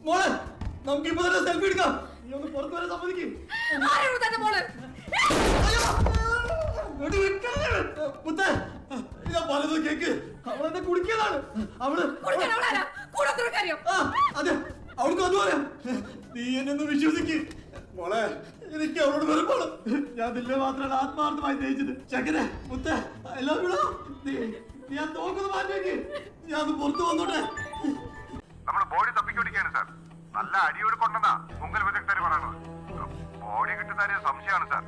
മോളെ നമുക്ക് ഇപ്പൊ തന്നെ സെൽഫി എടുക്കാം. നീ ഒന്ന് പുറത്തു വരെ സമ്മതിക്കും. ഞാൻ പലതും കേക്ക്. അവളെന്നെ കുടിക്കലാണ്. അവള് അതെ അവൾക്ക് അതുപോലെ. നീ എന്നെ ഒന്ന് വിശ്വസിക്ക് മോളെ. എനിക്ക് അവളോട് വെറുപ്പാണ്. ഞാൻ നിന്നെ മാത്രമാണ് ആത്മാർത്ഥമായി സ്നേഹിച്ചത്. ചക്കരെ മുത്തേ എല്ലാം വിടോ. നീ ആ തോക്കൊന്ന് മാറ്റിയേക്ക്. ഞാൻ ഒന്ന് പുറത്തു വന്നോട്ടെ. നമ്മുടെ ബോഡി തപ്പിക്കൊണ്ടിരിക്കുകയാണ് സാർ. നല്ല അടിയൊഴുക്കൊണ്ടെന്നാ മുങ്ങൽ വിദഗ്ധര് പറയണത്. ബോഡി കിട്ടുന്ന സംശയമാണ് സാർ.